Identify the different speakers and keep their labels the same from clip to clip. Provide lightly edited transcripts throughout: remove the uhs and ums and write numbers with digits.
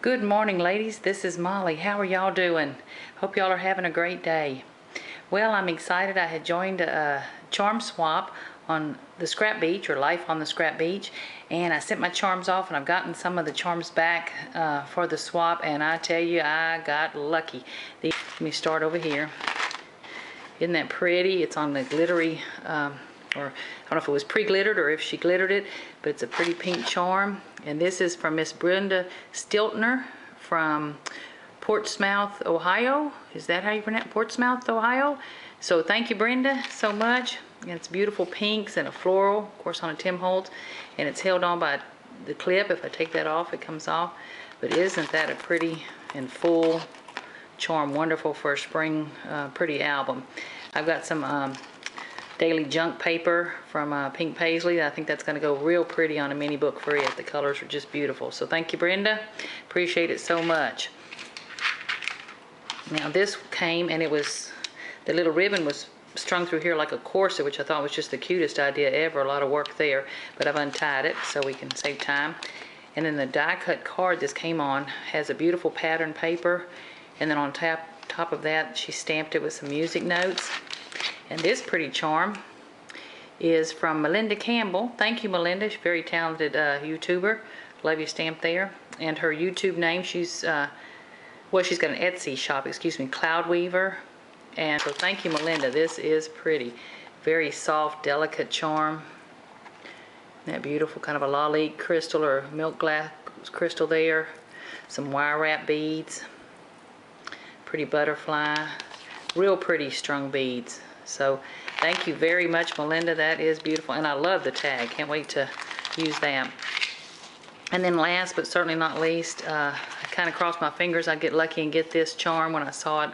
Speaker 1: Good morning, ladies. This is Molly. How are y'all doing? Hope y'all are having a great day. Well, I'm excited. I had joined a charm swap on the scrap beach, or Life on the Scrap Beach, and I sent my charms off, and I've gotten some of the charms back for the swap, and I tell you, I got lucky. Let me start over here. Isn't that pretty? It's on the glittery, or I don't know if it was pre-glittered or if she glittered it, but it's a pretty pink charm. And this is from Miss Brenda Stiltner from Portsmouth, Ohio. Is that how you pronounce it? Portsmouth, Ohio? So thank you, Brenda, so much. And it's beautiful pinks and a floral, of course, on a Tim Holtz, and it's held on by the clip. If I take that off, it comes off. But isn't that a pretty and full charm? Wonderful for a spring pretty album. I've got some daily junk paper from Pink Paisley. I think that's going to go real pretty on a mini book for it. The colors are just beautiful. So thank you, Brenda. Appreciate it so much. Now this came, and it was, the little ribbon was strung through here like a corset, which I thought was just the cutest idea ever. A lot of work there, but I've untied it so we can save time. And then the die cut card this came on has a beautiful pattern paper, and then on top of that she stamped it with some music notes. And this pretty charm is from Melinda Campbell. Thank you, Melinda. She's a very talented YouTuber. Love your stamp there. And her YouTube name, she's got an Etsy shop, Cloud Weaver. And so thank you, Melinda. This is pretty. Very soft, delicate charm. Isn't that beautiful? Kind of a lolly crystal or milk glass crystal there. Some wire wrap beads. Pretty butterfly. Real pretty strung beads. So thank you very much, Melinda. That is beautiful. And I love the tag. Can't wait to use that. And then last but certainly not least, I kind of crossed my fingers I'd get lucky and get this charm when I saw it,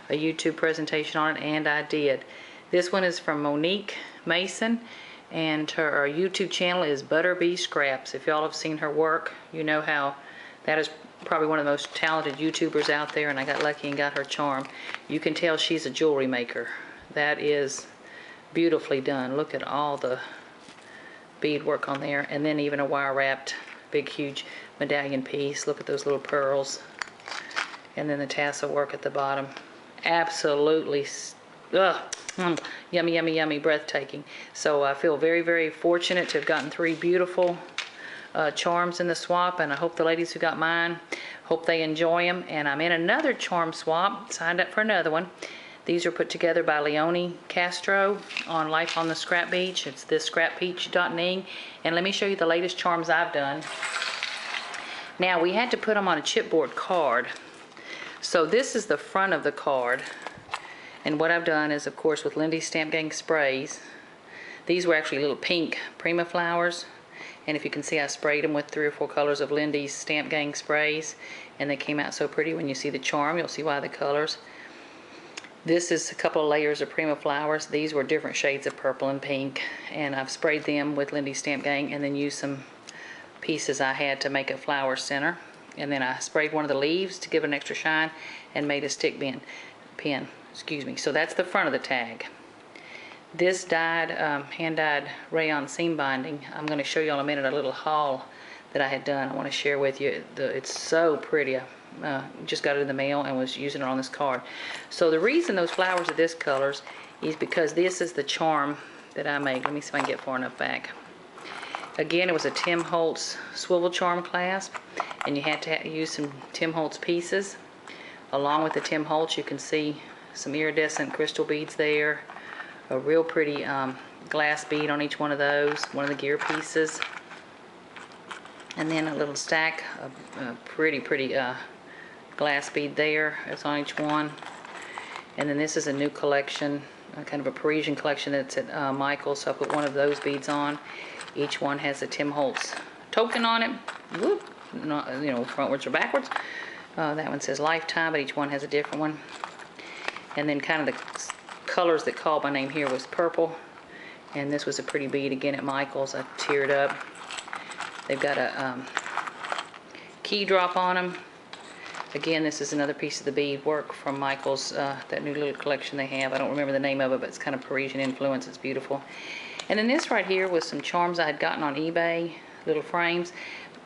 Speaker 1: a YouTube presentation on it, and I did. This one is from Monique Mason, and her YouTube channel is Butterbee Scraps. If y'all have seen her work, you know how that is probably one of the most talented YouTubers out there, and I got lucky and got her charm. You can tell she's a jewelry maker. That is beautifully done. Look at all the bead work on there, and then even a wire wrapped big huge medallion piece. Look at those little pearls, and then the tassel work at the bottom. Absolutely yummy, yummy, yummy, breathtaking. So I feel very, very fortunate to have gotten 3 beautiful charms in the swap, and I hope the ladies who got mine, hope they enjoy them. And I'm in another charm swap, signed up for another one. These are put together by Leonie Castro on Life on the Scrap Beach. It's thisscrapbeach.ning. And let me show you the latest charms I've done. Now, we had to put them on a chipboard card. So this is the front of the card. And what I've done is, of course, with Lindy's Stamp Gang sprays. These were actually little pink Prima flowers. And if you can see, I sprayed them with 3 or 4 colors of Lindy's Stamp Gang sprays. And they came out so pretty. When you see the charm, you'll see why the colors. This is a couple of layers of Prima flowers. These were different shades of purple and pink, and I've sprayed them with Lindy's Stamp Gang and then used some pieces I had to make a flower center. And then I sprayed one of the leaves to give it an extra shine and made a stick pin. So that's the front of the tag. This dyed, hand-dyed rayon seam binding, I'm going to show you in a minute a little haul that I had done. I want to share with you. It's so pretty. Just got it in the mail and was using it on this card. So the reason those flowers are this colors is because this is the charm that I made. Let me see if I can get far enough back. Again, it was a Tim Holtz swivel charm clasp, and you had to use some Tim Holtz pieces. Along with the Tim Holtz, you can see some iridescent crystal beads there, a real pretty glass bead on each one of those, one of the gear pieces, and then a little stack of pretty glass bead there. That's on each one. And then this is a new collection, kind of a Parisian collection that's at Michael's. So I put one of those beads on. Each one has a Tim Holtz token on it. Whoop, not, frontwards or backwards. That one says Lifetime, but each one has a different one. And then kind of the colors that called my name here was purple. And this was a pretty bead again at Michael's. I teared up. They've got a key drop on them. Again, this is another piece of the bead work from Michael's, that new little collection they have. I don't remember the name of it, but it's kind of Parisian influence. It's beautiful. And then this right here was some charms I had gotten on eBay, little frames.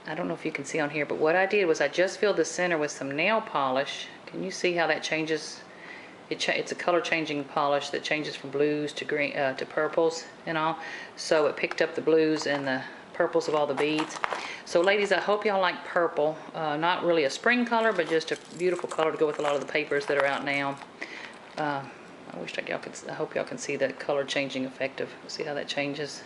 Speaker 1: I don't know if you can see on here, but what I did was I just filled the center with some nail polish. Can you see how that changes? It's a color changing polish that changes from blues to green to purples and all. So it picked up the blues and the purples of all the beads. So ladies, I hope y'all like purple. Not really a spring color, but just a beautiful color to go with a lot of the papers that are out now. I hope y'all can see that color changing effect of, see how that changes.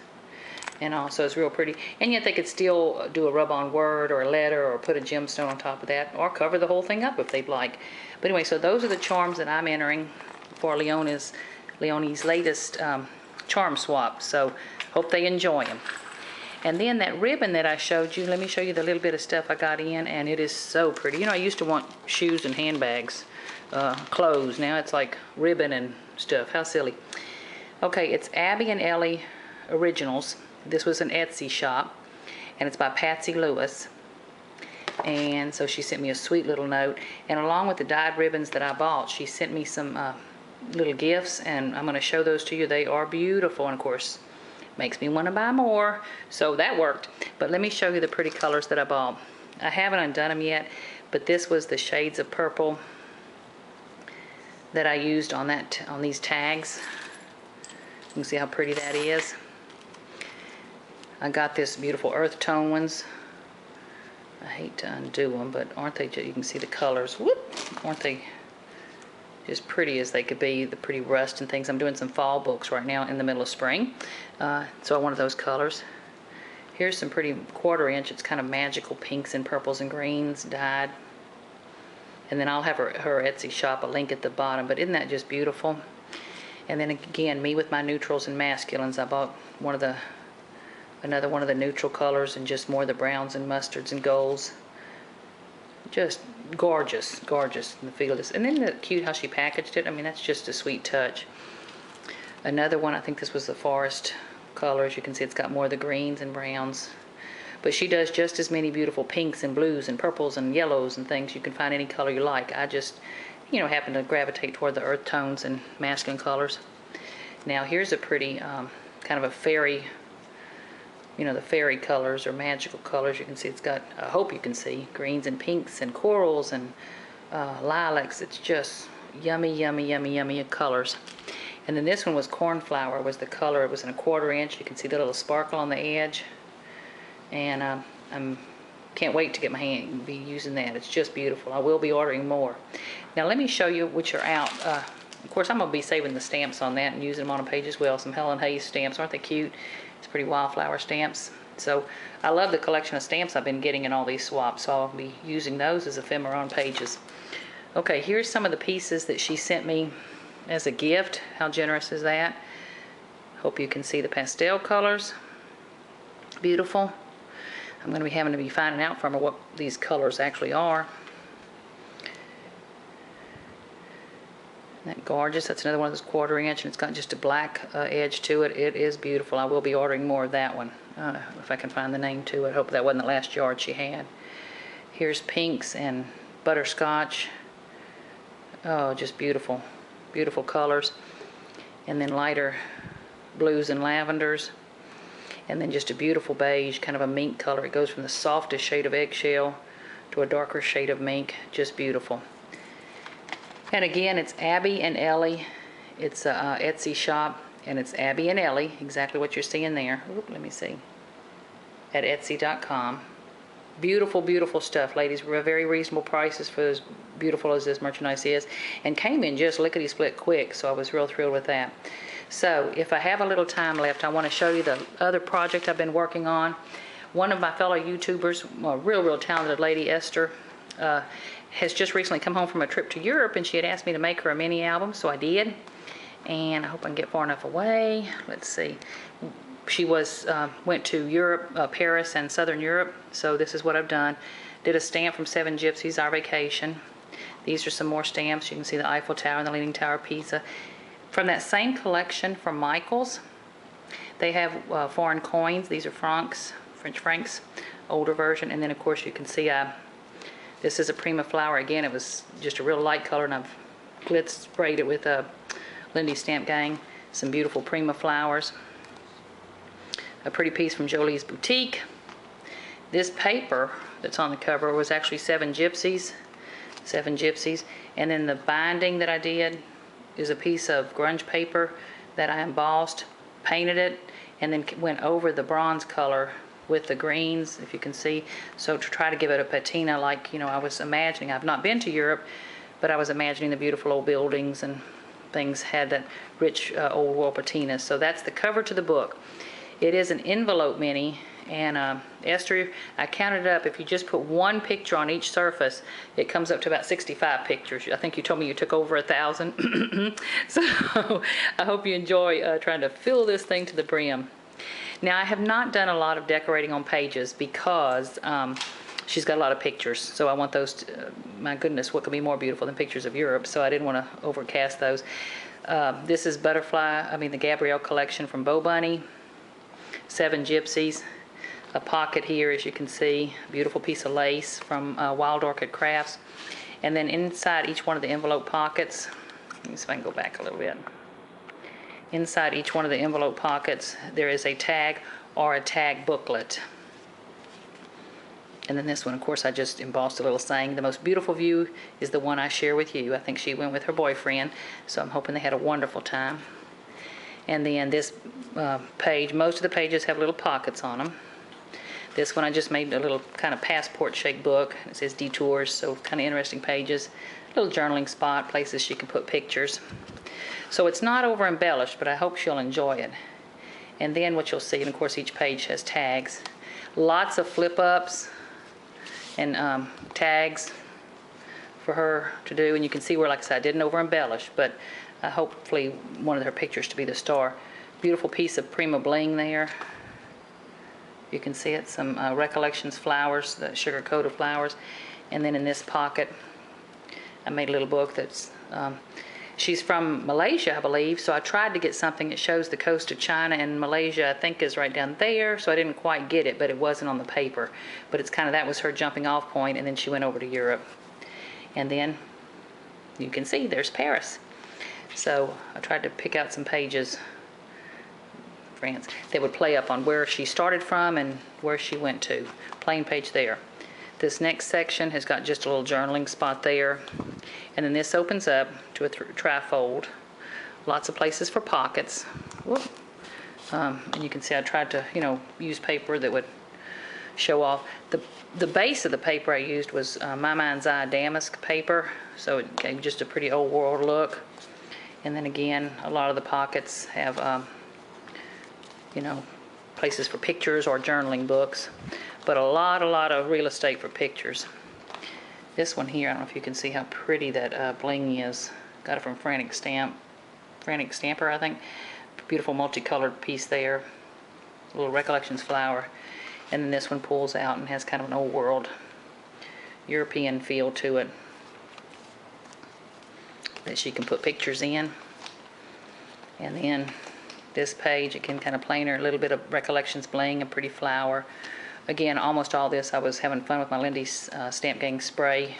Speaker 1: And also it's real pretty. And yet they could still do a rub-on word or a letter or put a gemstone on top of that or cover the whole thing up if they'd like. But anyway, so those are the charms that I'm entering for Leonie's latest charm swap. So hope they enjoy them. And then that ribbon that I showed you, let me show you the little bit of stuff I got in, and it is so pretty. You know, I used to want shoes and handbags, clothes. Now it's like ribbon and stuff. How silly. Okay, it's Abby and Ellie Originals. This was an Etsy shop, and it's by Patsy Lewis. And so she sent me a sweet little note, and along with the dyed ribbons that I bought, she sent me some little gifts, and I'm going to show those to you. They are beautiful, and of course makes me want to buy more, so that worked. But let me show you the pretty colors that I bought. I haven't undone them yet, but this was the shades of purple that I used on these tags. You can see how pretty that is. I got this beautiful earth tone ones. I hate to undo them, but aren't they just, you can see the colors. Whoop! Aren't they just pretty as they could be, the pretty rust and things. I'm doing some fall books right now in the middle of spring. So I wanted those colors. Here's some pretty 1/4 inch. It's kind of magical pinks and purples and greens dyed. And then I'll have her Etsy shop, a link at the bottom. But isn't that just beautiful? And then again, me with my neutrals and masculines. I bought another one of the neutral colors and just more of the browns and mustards and golds. Just gorgeous, gorgeous in the feel of this. And then the cute how she packaged it. I mean, that's just a sweet touch. Another one, I think this was the forest colors. You can see it's got more of the greens and browns. But she does just as many beautiful pinks and blues and purples and yellows and things. You can find any color you like. I just, you know, happen to gravitate toward the earth tones and masculine colors. Now here's a pretty kind of a fairy, you know, the fairy colors or magical colors. You can see it's got, I hope you can see, greens and pinks and corals and lilacs. It's just yummy, yummy, yummy, yummy colors. And then this one was cornflower was the color. It was in a 1/4 inch. You can see the little sparkle on the edge. And I'm can't wait to get my hand, be using that. It's just beautiful. I will be ordering more. Now let me show you which are out. Of course, I'm going to be saving the stamps on that and using them on a page as well. Some Helen Hayes stamps. Aren't they cute? It's pretty wildflower stamps. So I love the collection of stamps I've been getting in all these swaps. So I'll be using those as ephemera on pages. Okay, here's some of the pieces that she sent me as a gift. How generous is that? Hope you can see the pastel colors. Beautiful. I'm going to be having to be finding out from her what these colors actually are. Isn't that gorgeous? That's another one of those 1/4 inch, and it's got just a black edge to it. It is beautiful. I will be ordering more of that one. If I can find the name to it. I hope that wasn't the last yard she had. Here's pinks and butterscotch. Oh, just beautiful. Beautiful colors. And then lighter blues and lavenders. And then just a beautiful beige, kind of a mink color. It goes from the softest shade of eggshell to a darker shade of mink. Just beautiful. And again, it's Abby and Ellie. It's a Etsy shop, and it's Abby and Ellie, exactly what you're seeing there. Oop, let me see. At Etsy.com. Beautiful, beautiful stuff, ladies. Very reasonable prices for as beautiful as this merchandise is, and came in just lickety-split quick, so I was real thrilled with that. So, if I have a little time left, I want to show you the other project I've been working on. One of my fellow YouTubers, a real talented lady, Esther, has just recently come home from a trip to Europe, and she had asked me to make her a mini album, so I did. And I hope I can get far enough away. Let's see. She went to Europe, Paris and Southern Europe, so this is what I've done. Did a stamp from 7 Gypsies, Our Vacation. These are some more stamps. You can see the Eiffel Tower and the Leaning Tower of Pisa. From that same collection from Michael's, they have foreign coins. These are francs, French francs, older version. And then, of course, you can see this is a Prima flower. Again, it was just a real light color, and I've glitz sprayed it with Lindy Stamp Gang. Some beautiful Prima flowers. A pretty piece from Jolie's Boutique. This paper that's on the cover was actually Seven Gypsies. Seven Gypsies. And then the binding that I did is a piece of grunge paper that I embossed, painted it, and then went over the bronze color with the greens, if you can see. So to try to give it a patina like, I was imagining. I've not been to Europe, but I was imagining the beautiful old buildings and things had that rich old world patina. So that's the cover to the book. It is an envelope mini, and Esther, I counted up, if you just put one picture on each surface, it comes up to about 65 pictures. I think you told me you took over 1,000. So I hope you enjoy trying to fill this thing to the brim. Now, I have not done a lot of decorating on pages because she's got a lot of pictures. So I want those, my goodness, what could be more beautiful than pictures of Europe? So I didn't want to overcast those. This is the Gabrielle collection from Bo Bunny. Seven Gypsies. A pocket here, as you can see. Beautiful piece of lace from Wild Orchid Crafts. And then inside each one of the envelope pockets, let me see if I can go back a little bit. Inside each one of the envelope pockets, there is a tag or a tag booklet. And then this one, of course, I just embossed a little saying, the most beautiful view is the one I share with you. I think she went with her boyfriend, so I'm hoping they had a wonderful time. And then this page, most of the pages have little pockets on them. This one I just made a little kind of passport-shaped book. It says detours, so kind of interesting pages. Little journaling spot, places she can put pictures. So it's not over-embellished, but I hope she'll enjoy it. And then what you'll see, and of course each page has tags. Lots of flip-ups and tags for her to do. And you can see where, like I said, I didn't over-embellish, but hopefully one of her pictures to be the star. Beautiful piece of Prima Bling there. You can see it, some Recollections flowers, the sugar-coated flowers. And then in this pocket, I made a little book that's, she's from Malaysia, I believe, so I tried to get something that shows the coast of China, and Malaysia, I think, is right down there, so I didn't quite get it, but it wasn't on the paper. But it's kind of, that was her jumping off point, and then she went over to Europe. And then you can see there's Paris. So I tried to pick out some pages, France, that would play up on where she started from and where she went to. Plain page there. This next section has got just a little journaling spot there. And then this opens up to a trifold. Lots of places for pockets. Whoop. And you can see I tried to, use paper that would show off. The base of the paper I used was My Mind's Eye damask paper, so it gave just a pretty old world look. And then again, a lot of the pockets have, places for pictures or journaling books, but a lot of real estate for pictures. This one here, I don't know if you can see how pretty that bling is. Got it from Frantic Stamper, I think. Beautiful multicolored piece there. A little Recollections flower. And then this one pulls out and has kind of an old world European feel to it that she can put pictures in. And then this page, again, kind of plainer, a little bit of Recollections bling, a pretty flower. Again, almost all this, I was having fun with my Lindy's Stamp Gang spray.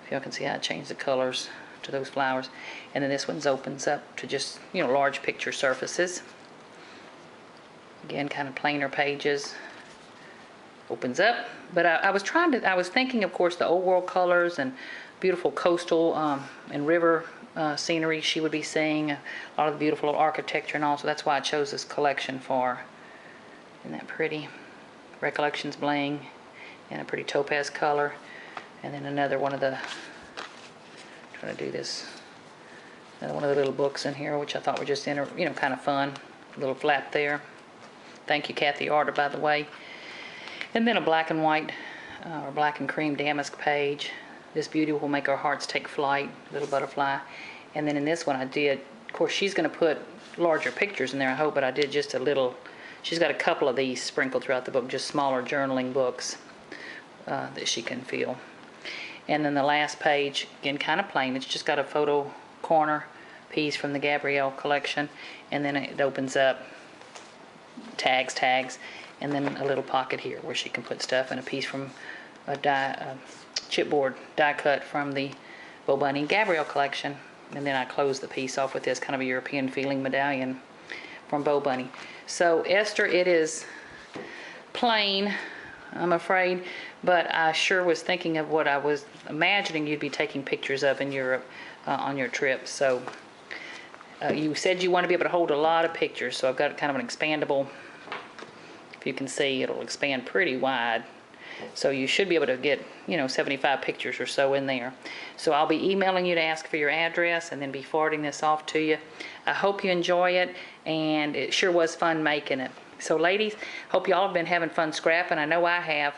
Speaker 1: If y'all can see how I changed the colors to those flowers. And then this one opens up to just, large picture surfaces. Again, kind of plainer pages. Opens up. But I was thinking, of course, the old world colors and beautiful coastal and river scenery she would be seeing, a lot of the beautiful architecture and all, so that's why I chose this collection for. Isn't that pretty? Recollections bling in a pretty topaz color. And then another one of the, trying to do this, another one of the little books in here, which I thought were just, kind of fun. A little flap there. Thank you, Kathy Arter, by the way. And then a black and white, or black and cream damask page. This beauty will make our hearts take flight, little butterfly. And then in this one I did, of course she's going to put larger pictures in there, I hope, but I did just a little, she's got a couple of these sprinkled throughout the book, just smaller journaling books that she can feel. And then the last page, again, kind of plain, it's just got a photo corner piece from the Gabrielle collection, and then it opens up, tags, and then a little pocket here where she can put stuff, and a piece from a chipboard die cut from the Bo Bunny Gabrielle collection. And then I close the piece off with this kind of a European feeling medallion from Bo Bunny. So Esther, it is plain. I'm afraid, but I sure was thinking of what I was imagining you'd be taking pictures of in Europe on your trip. So you said you want to be able to hold a lot of pictures, so I've got kind of an expandable, if you can see, it'll expand pretty wide. So you should be able to get, 75 pictures or so in there. So I'll be emailing you to ask for your address and then be forwarding this off to you. I hope you enjoy it, and it sure was fun making it. So ladies, hope y'all have been having fun scrapping. I know I have.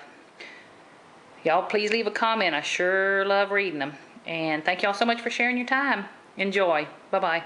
Speaker 1: Y'all please leave a comment. I sure love reading them. And thank y'all so much for sharing your time. Enjoy. Bye-bye.